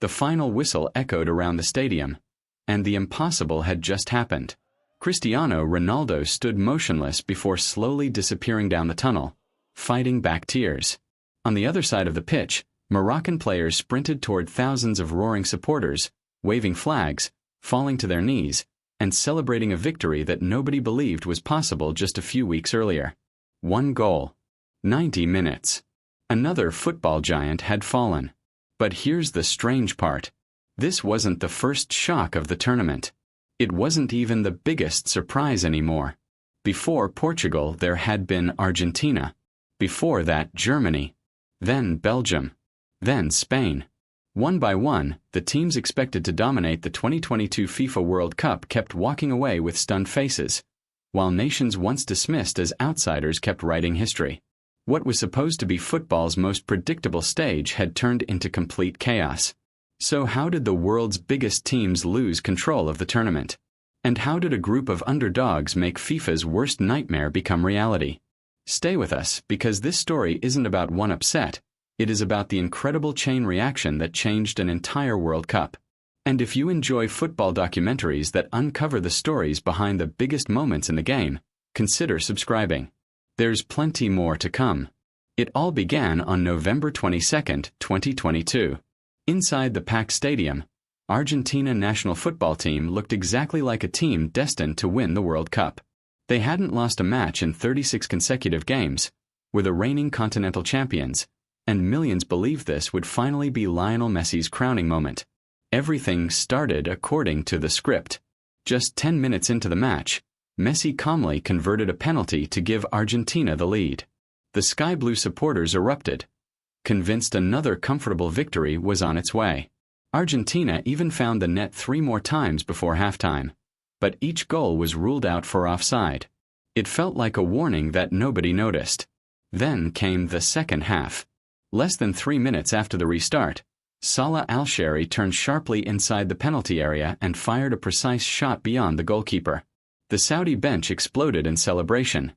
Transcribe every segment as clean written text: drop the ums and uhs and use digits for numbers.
The final whistle echoed around the stadium, and the impossible had just happened. Cristiano Ronaldo stood motionless before slowly disappearing down the tunnel, fighting back tears. On the other side of the pitch, Moroccan players sprinted toward thousands of roaring supporters, waving flags, falling to their knees, and celebrating a victory that nobody believed was possible just a few weeks earlier. One goal. 90 minutes. Another football giant had fallen. But here's the strange part. This wasn't the first shock of the tournament. It wasn't even the biggest surprise anymore. Before Portugal, there had been Argentina. Before that, Germany. Then Belgium. Then Spain. One by one, the teams expected to dominate the 2022 FIFA World Cup kept walking away with stunned faces, while nations once dismissed as outsiders kept writing history. What was supposed to be football's most predictable stage had turned into complete chaos. So how did the world's biggest teams lose control of the tournament? And how did a group of underdogs make FIFA's worst nightmare become reality? Stay with us, because this story isn't about one upset. It is about the incredible chain reaction that changed an entire World Cup. And if you enjoy football documentaries that uncover the stories behind the biggest moments in the game, consider subscribing. There's plenty more to come. It all began on November 22, 2022. Inside the packed stadium, Argentina national football team looked exactly like a team destined to win the World Cup. They hadn't lost a match in 36 consecutive games, were the reigning continental champions, and millions believed this would finally be Lionel Messi's crowning moment. Everything started according to the script. Just 10 minutes into the match, Messi calmly converted a penalty to give Argentina the lead. The sky blue supporters erupted, convinced another comfortable victory was on its way. Argentina even found the net 3 more times before halftime, but each goal was ruled out for offside. It felt like a warning that nobody noticed. Then came the second half. Less than 3 minutes after the restart, Salah Al-Shehri turned sharply inside the penalty area and fired a precise shot beyond the goalkeeper. The Saudi bench exploded in celebration,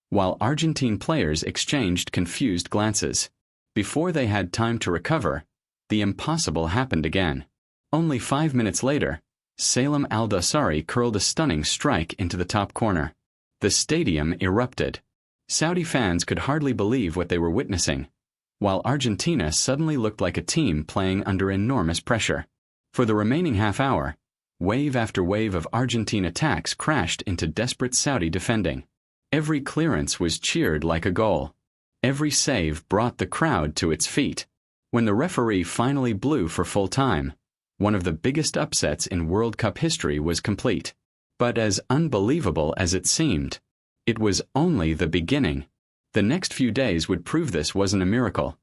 while Argentine players exchanged confused glances. Before they had time to recover, the impossible happened again. Only 5 minutes later, Salem Al-Dosari curled a stunning strike into the top corner. The stadium erupted. Saudi fans could hardly believe what they were witnessing, while Argentina suddenly looked like a team playing under enormous pressure. For the remaining half hour, wave after wave of Argentine attacks crashed into desperate Saudi defending. Every clearance was cheered like a goal. Every save brought the crowd to its feet. When the referee finally blew for full time, one of the biggest upsets in World Cup history was complete. But as unbelievable as it seemed, it was only the beginning. The next few days would prove this wasn't a miracle.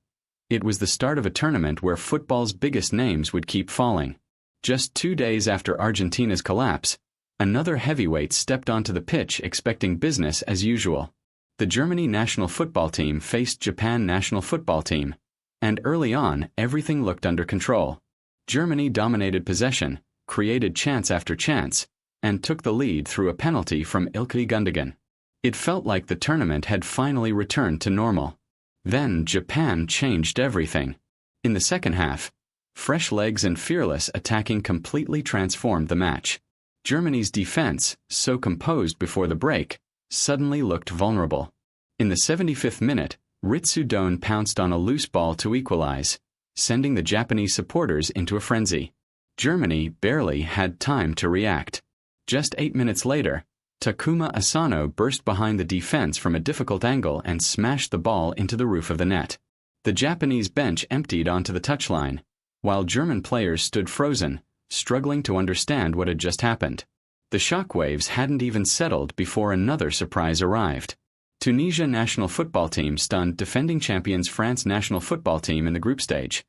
It was the start of a tournament where football's biggest names would keep falling. Just 2 days after Argentina's collapse, another heavyweight stepped onto the pitch expecting business as usual. The Germany national football team faced Japan national football team, and early on, everything looked under control. Germany dominated possession, created chance after chance, and took the lead through a penalty from Ilkay Gundogan. It felt like the tournament had finally returned to normal. Then Japan changed everything. In the second half, fresh legs and fearless attacking completely transformed the match. Germany's defense, so composed before the break, suddenly looked vulnerable. In the 75th minute, Ritsu-Doan pounced on a loose ball to equalize, sending the Japanese supporters into a frenzy. Germany barely had time to react. Just 8 minutes later, Takuma Asano burst behind the defense from a difficult angle and smashed the ball into the roof of the net. The Japanese bench emptied onto the touchline, while German players stood frozen, struggling to understand what had just happened. The shockwaves hadn't even settled before another surprise arrived. Tunisia national football team stunned defending champions France national football team in the group stage,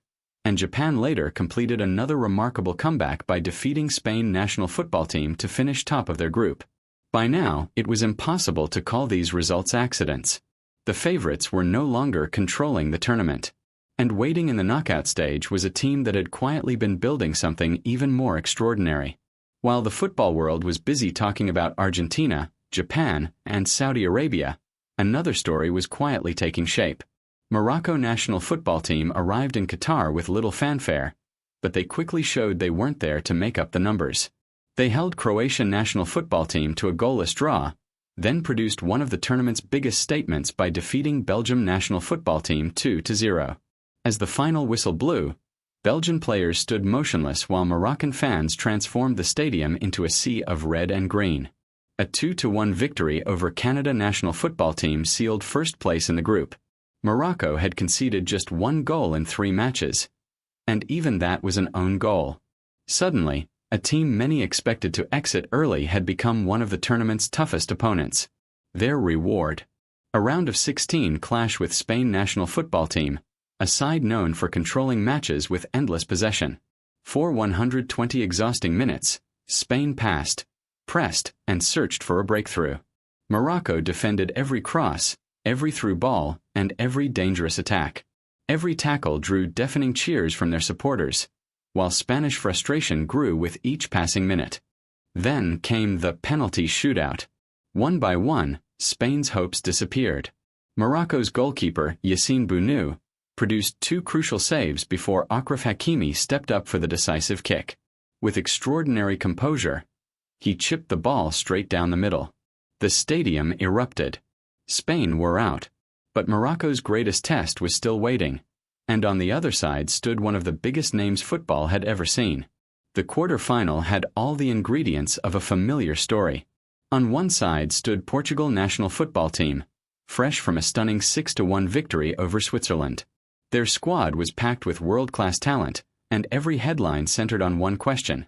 and Japan later completed another remarkable comeback by defeating Spain national football team to finish top of their group. By now, it was impossible to call these results accidents. The favorites were no longer controlling the tournament, and waiting in the knockout stage was a team that had quietly been building something even more extraordinary. While the football world was busy talking about Argentina, Japan, and Saudi Arabia, another story was quietly taking shape. Morocco national football team arrived in Qatar with little fanfare, but they quickly showed they weren't there to make up the numbers. They held Croatian national football team to a goalless draw, then produced one of the tournament's biggest statements by defeating Belgium national football team 2-0. As the final whistle blew, Belgian players stood motionless while Moroccan fans transformed the stadium into a sea of red and green. A 2-1 victory over Canada national football team sealed first place in the group. Morocco had conceded just 1 goal in 3 matches, and even that was an own goal. Suddenly, a team many expected to exit early had become one of the tournament's toughest opponents. Their reward: a round of 16 clash with Spain national football team, a side known for controlling matches with endless possession. For 120 exhausting minutes, Spain passed, pressed, and searched for a breakthrough. Morocco defended every cross, every through ball, and every dangerous attack. Every tackle drew deafening cheers from their supporters, while Spanish frustration grew with each passing minute. Then came the penalty shootout. One by one, Spain's hopes disappeared. Morocco's goalkeeper, Yassine Bounou, produced 2 crucial saves before Achraf Hakimi stepped up for the decisive kick. With extraordinary composure, he chipped the ball straight down the middle. The stadium erupted. Spain were out, but Morocco's greatest test was still waiting, and on the other side stood one of the biggest names football had ever seen. The quarter-final had all the ingredients of a familiar story. On one side stood Portugal national football team, fresh from a stunning 6-1 victory over Switzerland. Their squad was packed with world-class talent, and every headline centered on one question: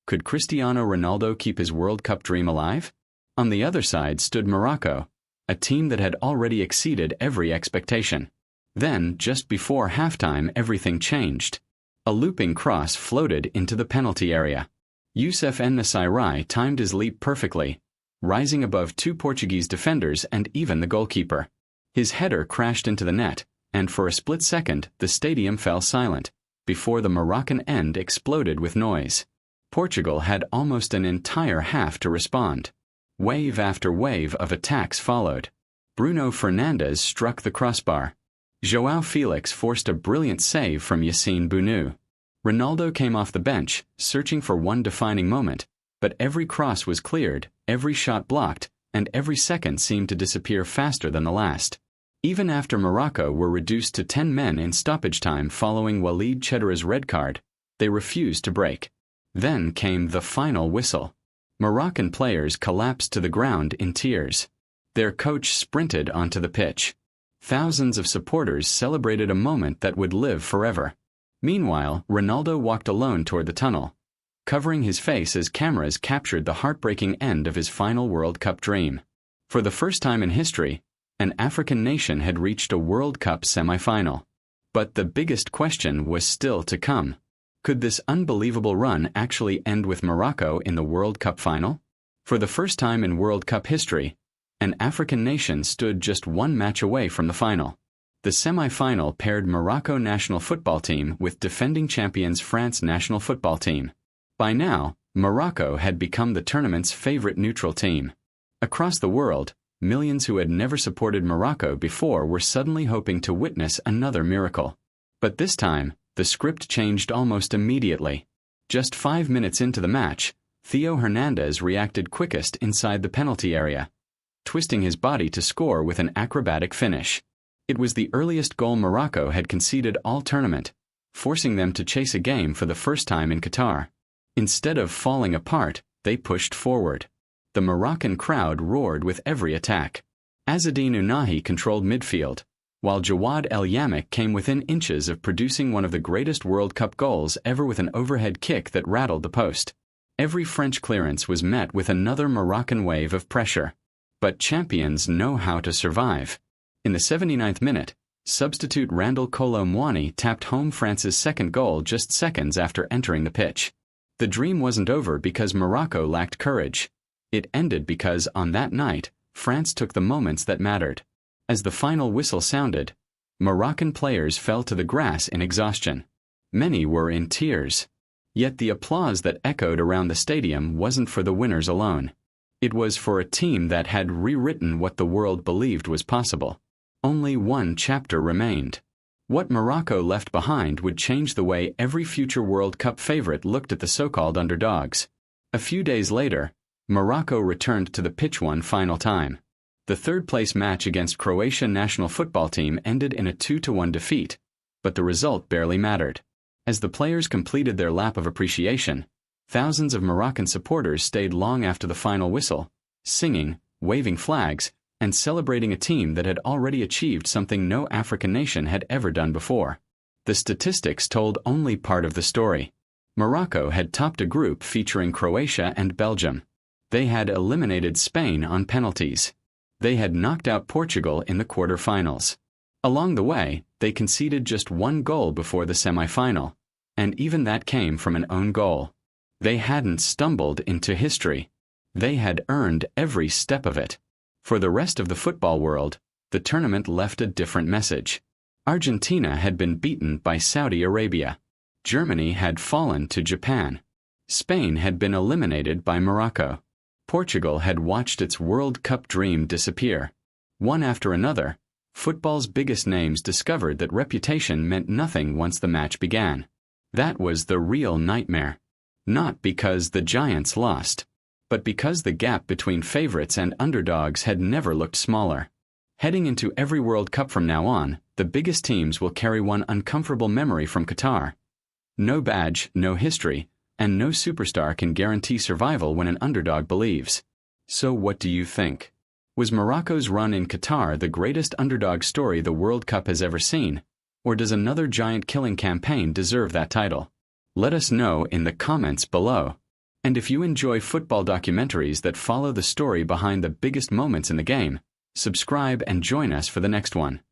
could Cristiano Ronaldo keep his World Cup dream alive? On the other side stood Morocco, a team that had already exceeded every expectation. Then, just before halftime, everything changed. A looping cross floated into the penalty area. Youssef En-Nesyri timed his leap perfectly, rising above 2 Portuguese defenders and even the goalkeeper. His header crashed into the net, and for a split second the stadium fell silent, before the Moroccan end exploded with noise. Portugal had almost an entire half to respond. Wave after wave of attacks followed. Bruno Fernandes struck the crossbar. João Felix forced a brilliant save from Yassine Bounou. Ronaldo came off the bench, searching for one defining moment, but every cross was cleared, every shot blocked, and every second seemed to disappear faster than the last. Even after Morocco were reduced to 10 men in stoppage time following Walid Chedira's red card, they refused to break. Then came the final whistle. Moroccan players collapsed to the ground in tears. Their coach sprinted onto the pitch. Thousands of supporters celebrated a moment that would live forever. Meanwhile, Ronaldo walked alone toward the tunnel, covering his face as cameras captured the heartbreaking end of his final World Cup dream. For the first time in history, an African nation had reached a World Cup semi-final. But the biggest question was still to come. Could this unbelievable run actually end with Morocco in the World Cup final? For the first time in World Cup history, an African nation stood just 1 match away from the final. The semi-final paired Morocco national football team with defending champions France national football team. By now, Morocco had become the tournament's favorite neutral team. Across the world, millions who had never supported Morocco before were suddenly hoping to witness another miracle. But this time, the script changed almost immediately. Just 5 minutes into the match, Theo Hernandez reacted quickest inside the penalty area, twisting his body to score with an acrobatic finish. It was the earliest goal Morocco had conceded all tournament, forcing them to chase a game for the first time in Qatar. Instead of falling apart, they pushed forward. The Moroccan crowd roared with every attack. Azzedine Ounahi controlled midfield, while Jawad El Yamak came within inches of producing one of the greatest World Cup goals ever with an overhead kick that rattled the post. Every French clearance was met with another Moroccan wave of pressure. But champions know how to survive. In the 79th minute, substitute Randall Kolo Muani tapped home France's second goal just seconds after entering the pitch. The dream wasn't over because Morocco lacked courage. It ended because, on that night, France took the moments that mattered. As the final whistle sounded, Moroccan players fell to the grass in exhaustion. Many were in tears. Yet the applause that echoed around the stadium wasn't for the winners alone. It was for a team that had rewritten what the world believed was possible. Only one chapter remained. What Morocco left behind would change the way every future World Cup favorite looked at the so-called underdogs. A few days later, Morocco returned to the pitch one final time. The third-place match against Croatian national football team ended in a 2-1 defeat, but the result barely mattered. As the players completed their lap of appreciation, thousands of Moroccan supporters stayed long after the final whistle, singing, waving flags, and celebrating a team that had already achieved something no African nation had ever done before. The statistics told only part of the story. Morocco had topped a group featuring Croatia and Belgium. They had eliminated Spain on penalties. They had knocked out Portugal in the quarter-finals. Along the way, they conceded just one goal before the semi-final, and even that came from an own goal. They hadn't stumbled into history. They had earned every step of it. For the rest of the football world, the tournament left a different message. Argentina had been beaten by Saudi Arabia. Germany had fallen to Japan. Spain had been eliminated by Morocco. Portugal had watched its World Cup dream disappear. One after another, football's biggest names discovered that reputation meant nothing once the match began. That was the real nightmare. Not because the giants lost, but because the gap between favorites and underdogs had never looked smaller. Heading into every World Cup from now on, the biggest teams will carry one uncomfortable memory from Qatar. No badge, no history, and no superstar can guarantee survival when an underdog believes. So what do you think? Was Morocco's run in Qatar the greatest underdog story the World Cup has ever seen, or does another giant-killing campaign deserve that title? Let us know in the comments below. And if you enjoy football documentaries that follow the story behind the biggest moments in the game, subscribe and join us for the next one.